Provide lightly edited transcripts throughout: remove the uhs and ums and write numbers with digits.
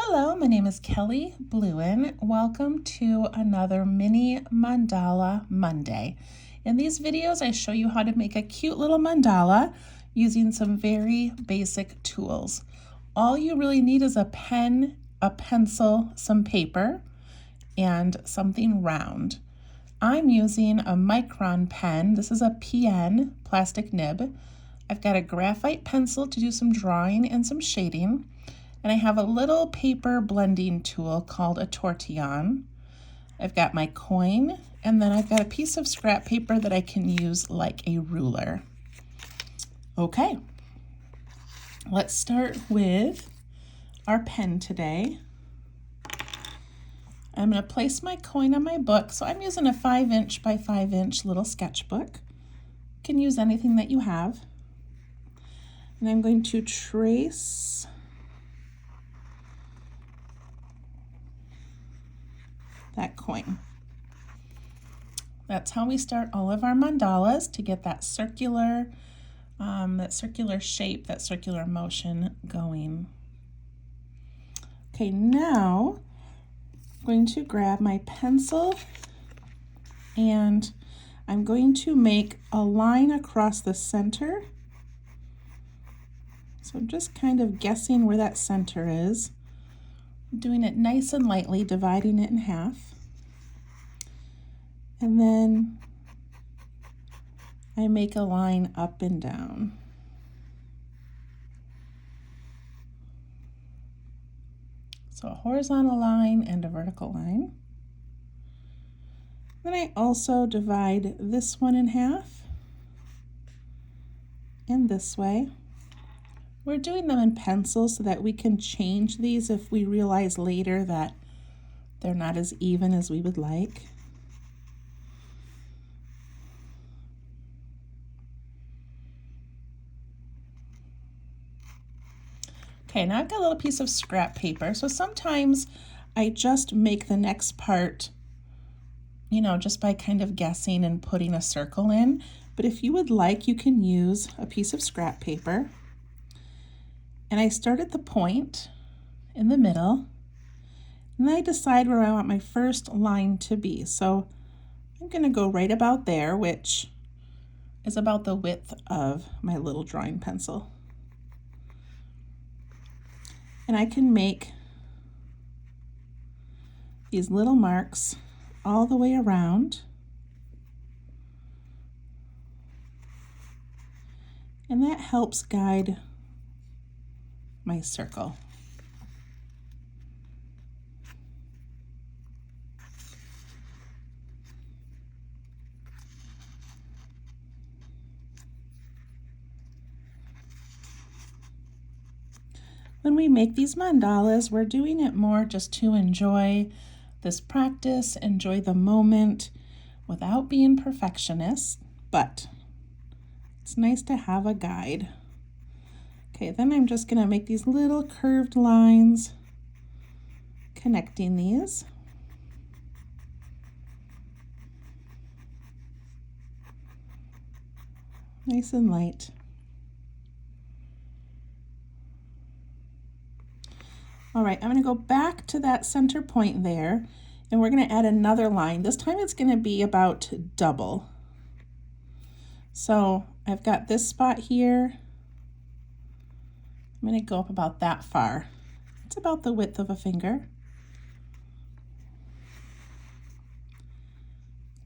Hello, my name is Kelly Bluen. Welcome to another Mini Mandala Monday. In these videos, I show you how to make a cute little mandala using some very basic tools. All you really need is a pen, a pencil, some paper, and something round. I'm using a micron pen. This is a PN plastic nib. I've got a graphite pencil to do some drawing and some shading. And I have a little paper blending tool called a tortillon. I've got my coin, and then I've got a piece of scrap paper that I can use like a ruler. Okay, let's start with our pen today. I'm going to place my coin on my book. So I'm using a 5" by 5" little sketchbook. You can use anything that you have. And I'm going to trace that coin. That's how we start all of our mandalas, to get that circular shape, that circular motion going. Okay, now I'm going to grab my pencil and I'm going to make a line across the center. So I'm just kind of guessing where that center is. Doing it nice and lightly, dividing it in half. And then I make a line up and down. So a horizontal line and a vertical line. Then I also divide this one in half and this way. We're doing them in pencil so that we can change these if we realize later that they're not as even as we would like. Okay, now I've got a little piece of scrap paper. So sometimes I just make the next part, just by kind of guessing and putting a circle in. But if you would like, you can use a piece of scrap paper. And I start at the point in the middle, and then I decide where I want my first line to be. So I'm going to go right about there, which is about the width of my little drawing pencil. And I can make these little marks all the way around. And that helps guide my circle. When we make these mandalas, we're doing it more just to enjoy this practice, enjoy the moment without being perfectionists, but it's nice to have a guide. Okay, then I'm just going to make these little curved lines connecting these. Nice and light. All right, I'm going to go back to that center point there, and we're going to add another line. This time it's going to be about double. So I've got this spot here. I'm going to go up about that far. It's about the width of a finger.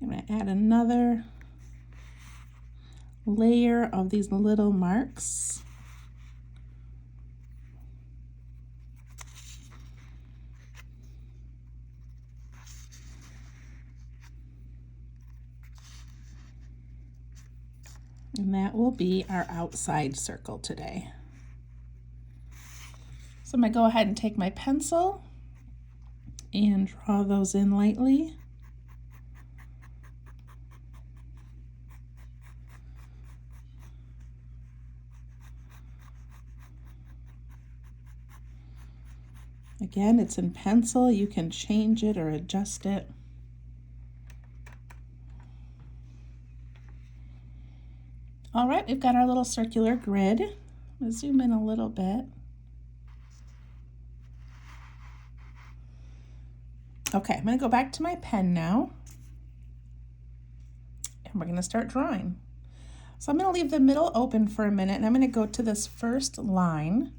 I'm going to add another layer of these little marks. And that will be our outside circle today. So I'm going to go ahead and take my pencil and draw those in lightly. Again, it's in pencil. You can change it or adjust it. All right, we've got our little circular grid. I'll zoom in a little bit. Okay, I'm going to go back to my pen now, and we're going to start drawing. So I'm going to leave the middle open for a minute, and I'm going to go to this first line,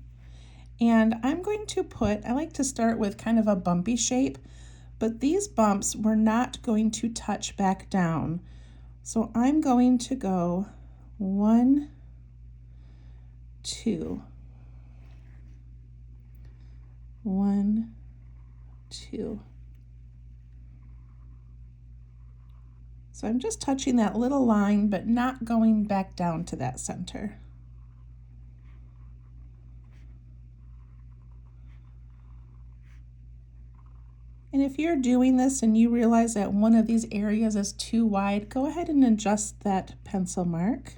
and I'm going to put, I like to start with kind of a bumpy shape, but these bumps we're not going to touch back down. So I'm going to go 1, 2, 1, 2. So I'm just touching that little line, but not going back down to that center. And if you're doing this and you realize that one of these areas is too wide, go ahead and adjust that pencil mark.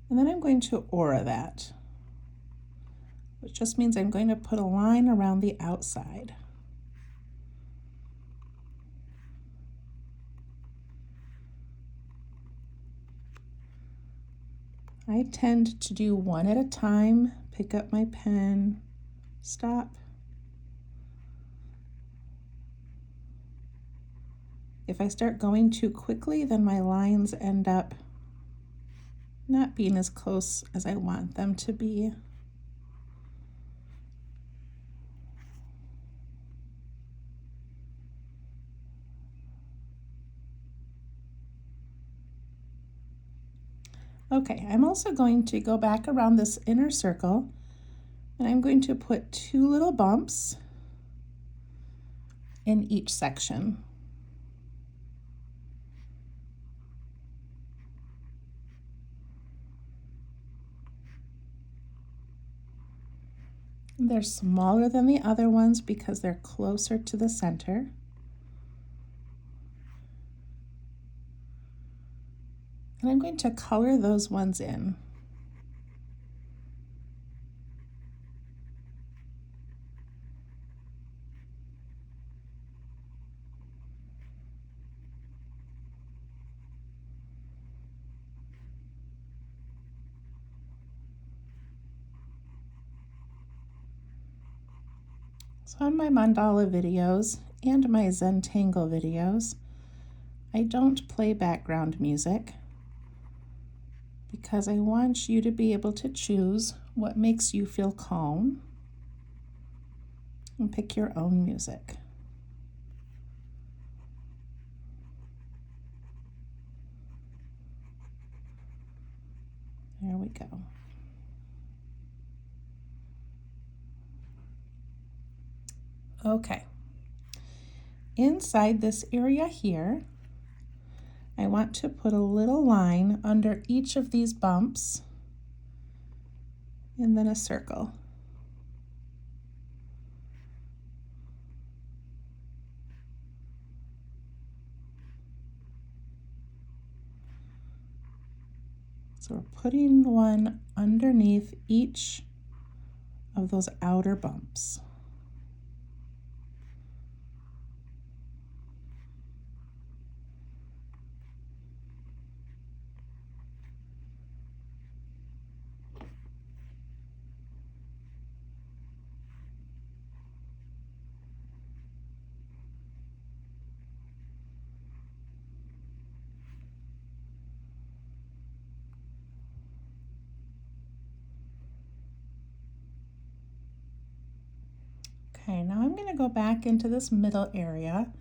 And then I'm going to aura that, which just means I'm going to put a line around the outside. I tend to do one at a time, pick up my pen, stop. If I start going too quickly, then my lines end up not being as close as I want them to be. Okay, I'm also going to go back around this inner circle, and I'm going to put 2 little bumps in each section. They're smaller than the other ones because they're closer to the center. And I'm going to color those ones in. So on my mandala videos and my Zentangle videos, I don't play background music because I want you to be able to choose what makes you feel calm and pick your own music. There we go. Okay, inside this area here, I want to put a little line under each of these bumps and then a circle. So we're putting one underneath each of those outer bumps. Okay, now I'm going to go back into this middle area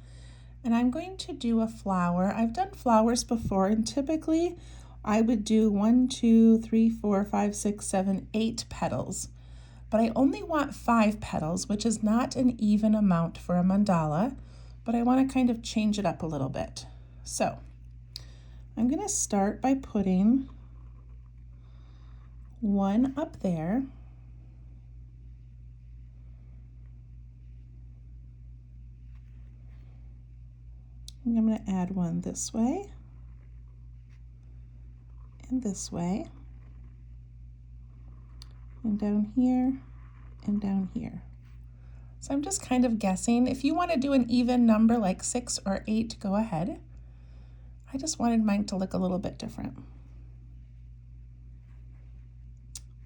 and I'm going to do a flower. I've done flowers before, and typically I would do 1, 2, 3, 4, 5, 6, 7, 8 petals. But I only want 5 petals, which is not an even amount for a mandala, but I want to kind of change it up a little bit. So I'm going to start by putting one up there. And I'm going to add one this way and this way, and down here and down here. So I'm just kind of guessing. If you want to do an even number like 6 or 8, go ahead. I just wanted mine to look a little bit different.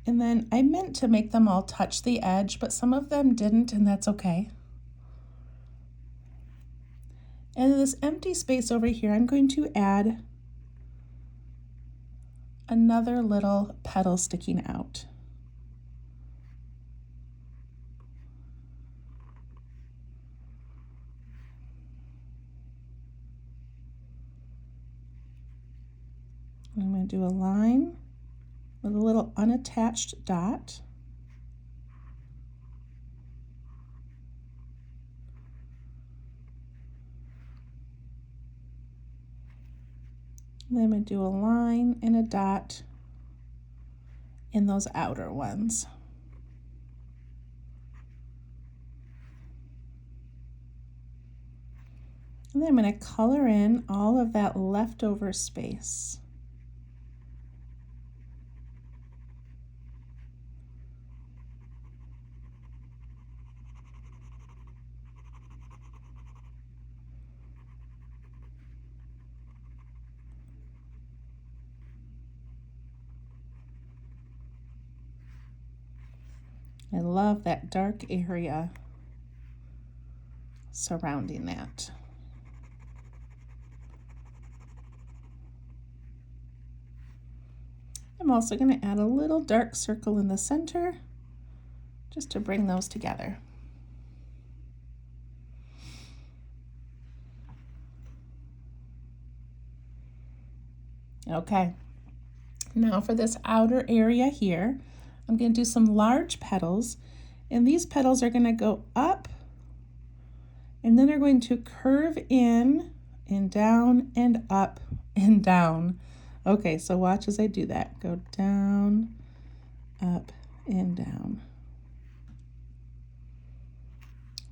And then I meant to make them all touch the edge, but some of them didn't, and that's okay. And in this empty space over here, I'm going to add another little petal sticking out. I'm going to do a line with a little unattached dot. And then I'm going to do a line and a dot in those outer ones. And then I'm going to color in all of that leftover space. I love that dark area surrounding that. I'm also going to add a little dark circle in the center just to bring those together. Okay, now for this outer area here, I'm going to do some large petals, and these petals are going to go up and then they're going to curve in and down and up and down. Okay, so watch as I do that. Go down, up, and down.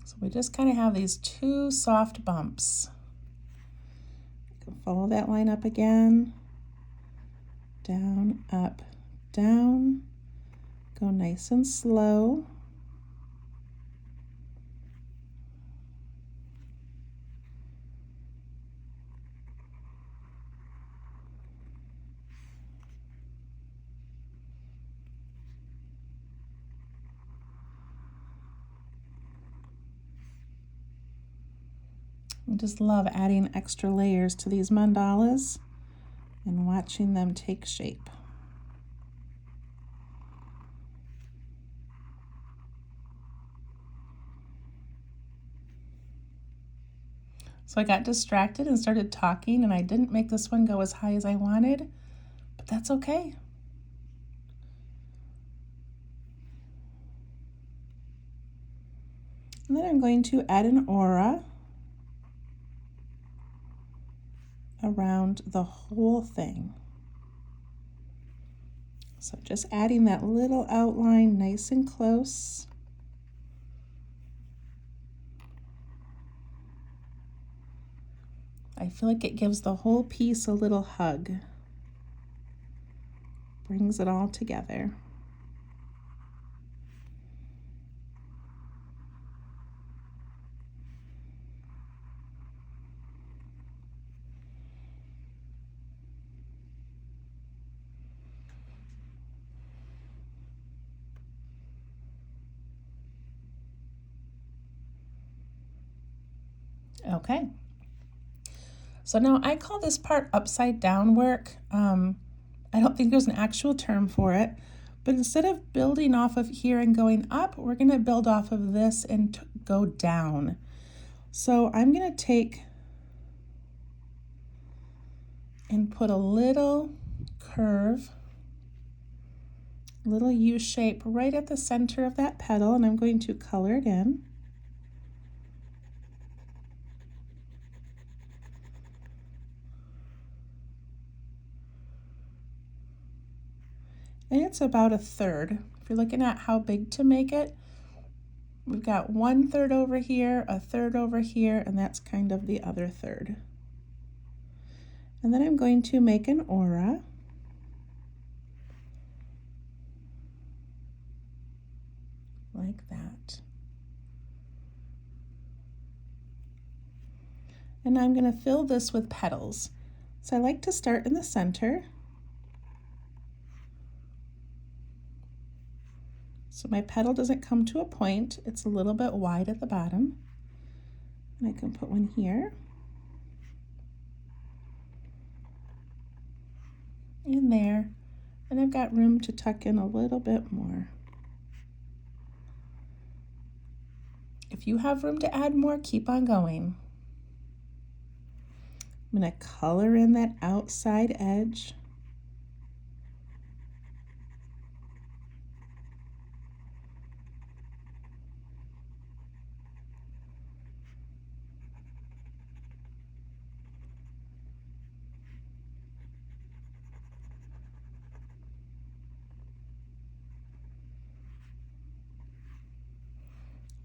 So we just kind of have these two soft bumps. Follow that line up again. Down, up, down. Go nice and slow. I just love adding extra layers to these mandalas and watching them take shape. So I got distracted and started talking, and I didn't make this one go as high as I wanted, but that's okay. And then I'm going to add an aura around the whole thing. So just adding that little outline nice and close. I feel like it gives the whole piece a little hug. Brings it all together. Okay. So now I call this part upside down work. I don't think there's an actual term for it, but instead of building off of here and going up, we're going to build off of this and go down. So I'm going to take and put a little curve, little U shape right at the center of that petal, and I'm going to color it in. And it's about a third. If you're looking at how big to make it, we've got 1/3 over here, a third over here, and that's kind of the other third. And then I'm going to make an aura. Like that. And I'm going to fill this with petals. So I like to start in the center. So my petal doesn't come to a point, it's a little bit wide at the bottom. And I can put one here. In there. And I've got room to tuck in a little bit more. If you have room to add more, keep on going. I'm going to color in that outside edge.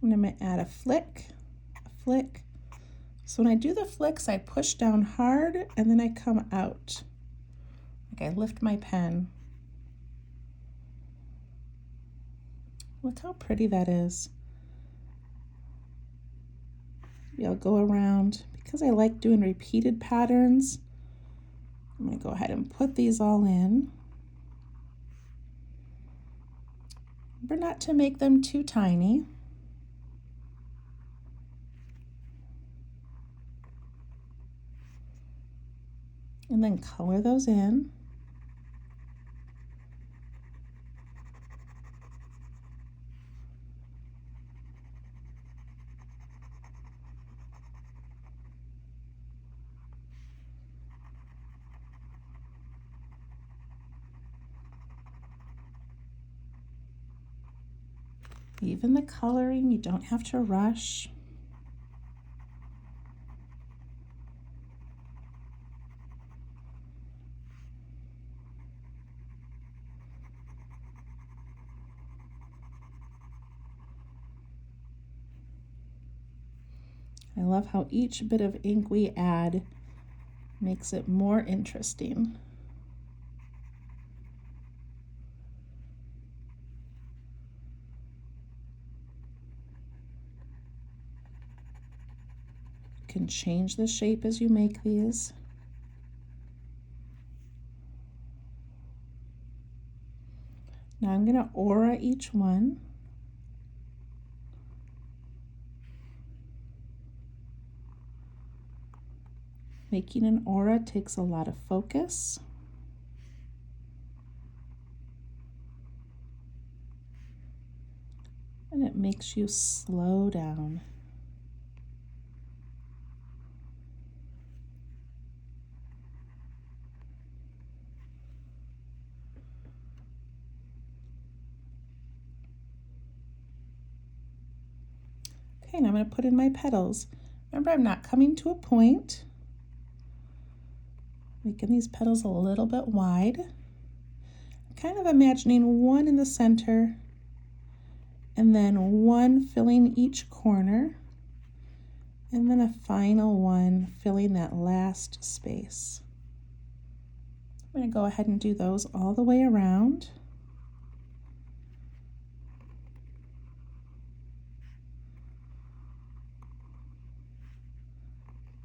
And I'm going to add a flick, a flick. So when I do the flicks, I push down hard and then I come out. Like I lift my pen. Look how pretty that is. Maybe I'll go around. Because I like doing repeated patterns, I'm going to go ahead and put these all in. Remember not to make them too tiny. And then color those in. Even the coloring, you don't have to rush. I love how each bit of ink we add makes it more interesting. You can change the shape as you make these. Now I'm going to aura each one. Making an aura takes a lot of focus. And it makes you slow down. Okay, now I'm going to put in my petals. Remember, I'm not coming to a point. Making these petals a little bit wide. I'm kind of imagining one in the center and then one filling each corner and then a final one filling that last space. I'm going to go ahead and do those all the way around.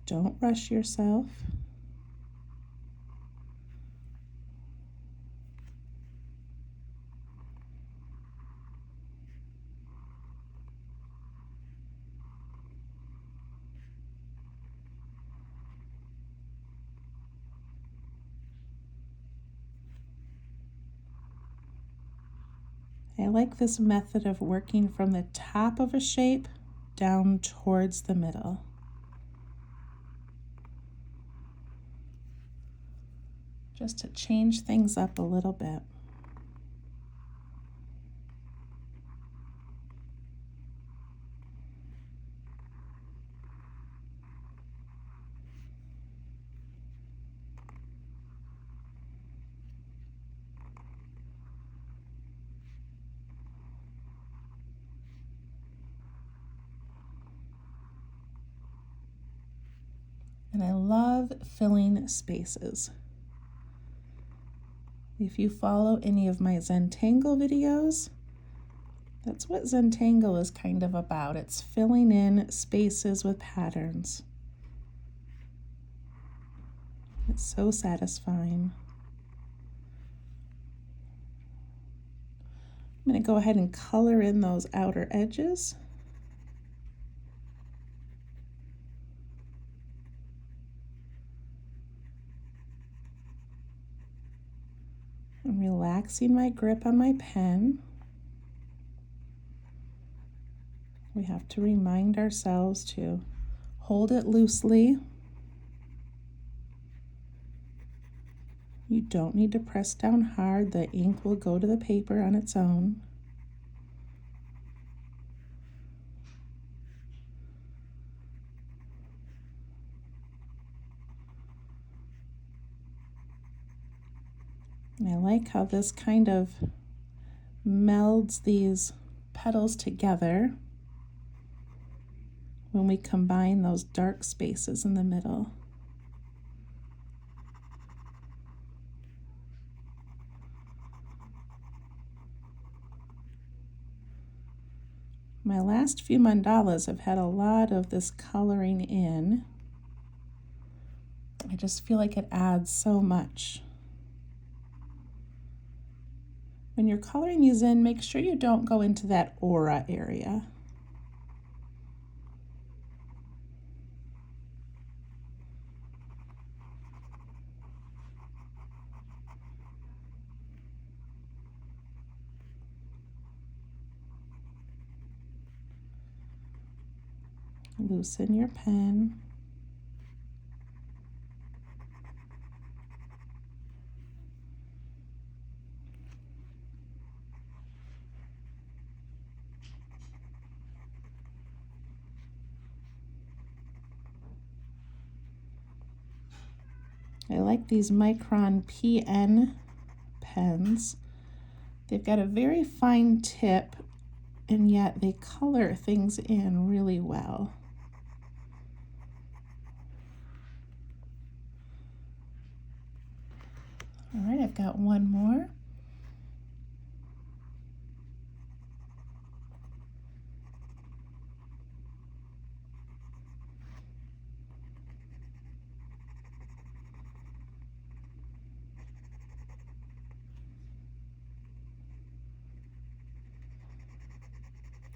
Don't rush yourself. I like this method of working from the top of a shape down towards the middle. Just to change things up a little bit. And I love filling spaces. If you follow any of my Zentangle videos, that's what Zentangle is kind of about. It's filling in spaces with patterns. It's so satisfying. I'm going to go ahead and color in those outer edges. I'm relaxing my grip on my pen. We have to remind ourselves to hold it loosely. You don't need to press down hard. The ink will go to the paper on its own. And I like how this kind of melds these petals together when we combine those dark spaces in the middle. My last few mandalas have had a lot of this coloring in. I just feel like it adds so much. When you're coloring these in, make sure you don't go into that aura area. Loosen your pen. I like these Micron PN pens. They've got a very fine tip, and yet they color things in really well. All right, I've got one more.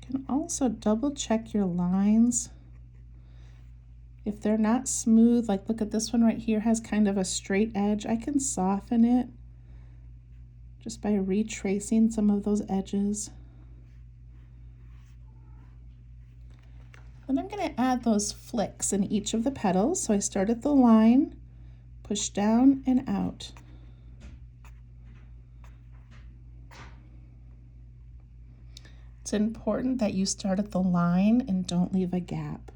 You can also double check your lines. If they're not smooth, like look at this one right here has kind of a straight edge, I can soften it just by retracing some of those edges. Then I'm going to add those flicks in each of the petals. So I start at the line, push down and out. It's important that you start at the line and don't leave a gap.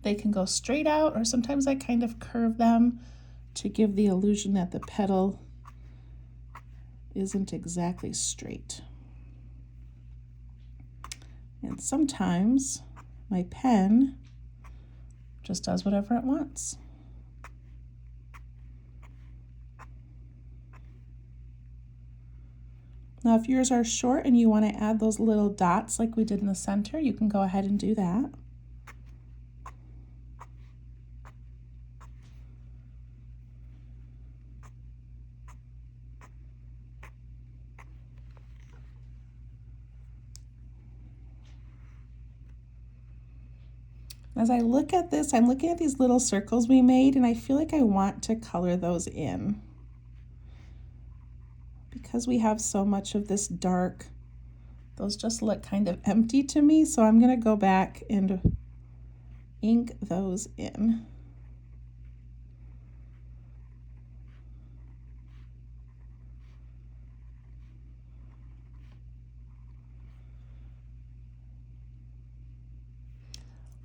They can go straight out, or sometimes I kind of curve them to give the illusion that the petal isn't exactly straight. And sometimes my pen just does whatever it wants. Now, if yours are short and you want to add those little dots like we did in the center, you can go ahead and do that. As I look at this, I'm looking at these little circles we made, and I feel like I want to color those in. Because we have so much of this dark, those just look kind of empty to me, so I'm going to go back and ink those in.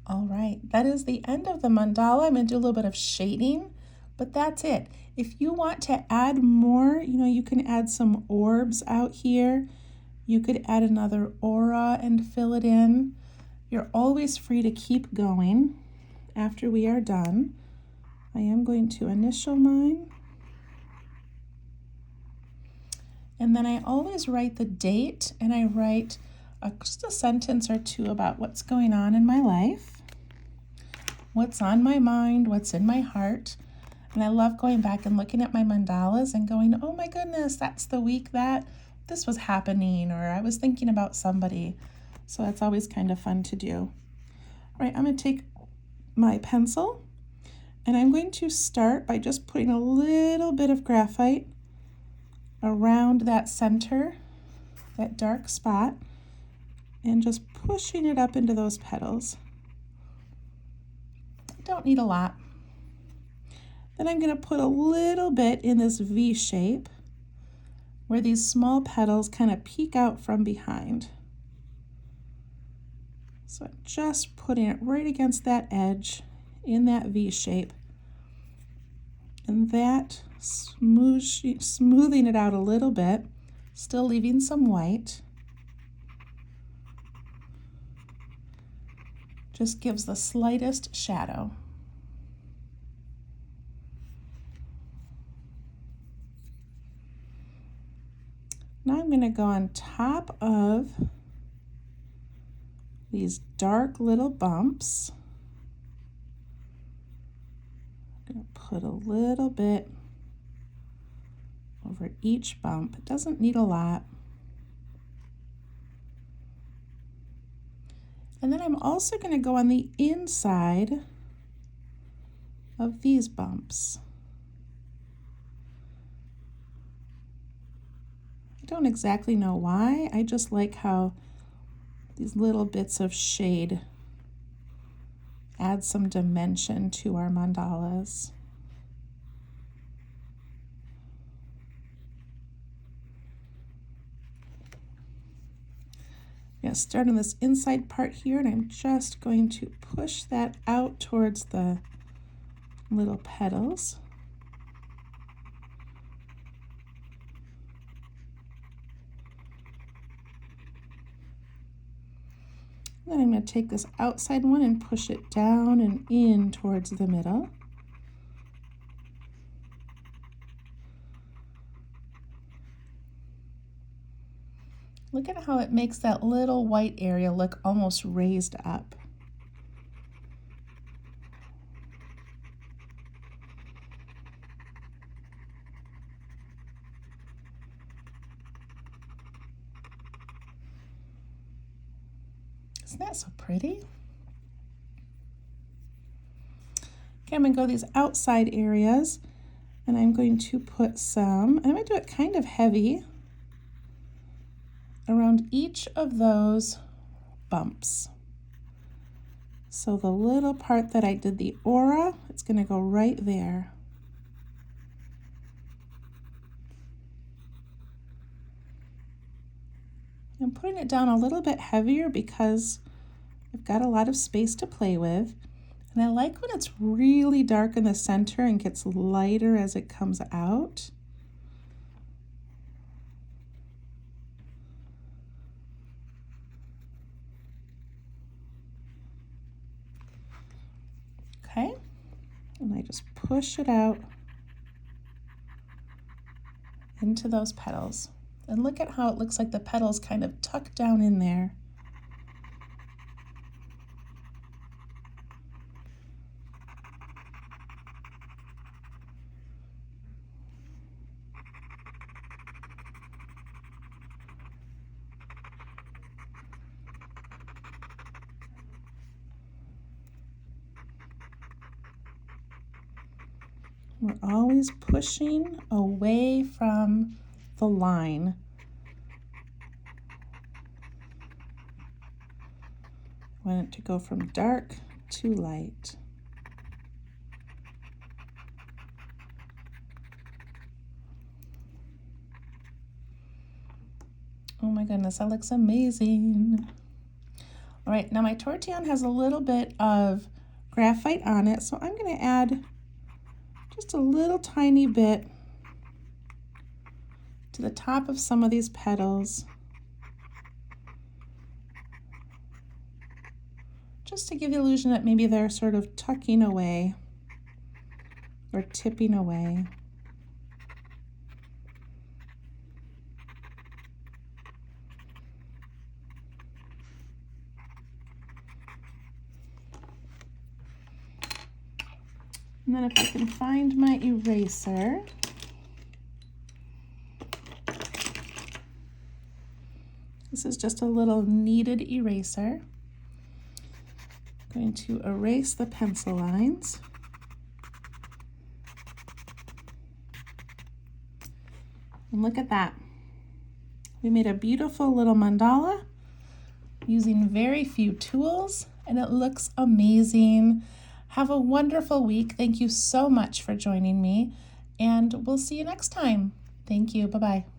All right, that is the end of the mandala. I'm going to do a little bit of shading, but that's it. If you want to add more, you can add some orbs out here. You could add another aura and fill it in. You're always free to keep going after we are done. I am going to initial mine. And then I always write the date, and I write just a sentence or two about what's going on in my life. what's on my mind, what's in my heart. And I love going back and looking at my mandalas and going, oh my goodness, that's the week that this was happening, or I was thinking about somebody. So that's always kind of fun to do. All right, I'm going to take my pencil and I'm going to start by just putting a little bit of graphite around that center, that dark spot, and just pushing it up into those petals. Don't need a lot. Then I'm going to put a little bit in this V shape where these small petals kind of peek out from behind. So I'm just putting it right against that edge in that V shape, and that smoothing it out a little bit, still leaving some white. Just gives the slightest shadow. Now I'm going to go on top of these dark little bumps. I'm going to put a little bit over each bump. It doesn't need a lot. And then I'm also going to go on the inside of these bumps. I don't exactly know why. I just like how these little bits of shade add some dimension to our mandalas. I'm going to start on this inside part here, and I'm just going to push that out towards the little petals. Then I'm going to take this outside one and push it down and in towards the middle. Look at how it makes that little white area look almost raised up. Isn't that so pretty? Okay, I'm going to go to these outside areas, and I'm going to put some, and I'm going to do it kind of heavy, around each of those bumps. So the little part that I did the aura, it's going to go right there. I'm putting it down a little bit heavier because I've got a lot of space to play with. And I like when it's really dark in the center and gets lighter as it comes out. Okay, and I just push it out into those petals. And look at how it looks like the petals kind of tuck down in there. We're always pushing away from the line. I want it to go from dark to light. Oh my goodness, that looks amazing. All right, now my tortillon has a little bit of graphite on it, so I'm going to add just a little tiny bit to the top of some of these petals, just to give the illusion that maybe they're sort of tucking away or tipping away. And then if I can find my eraser, this is just a little kneaded eraser. I'm going to erase the pencil lines. And look at that. We made a beautiful little mandala using very few tools, and it looks amazing. Have a wonderful week. Thank you so much for joining me, and we'll see you next time. Thank you. Bye-bye.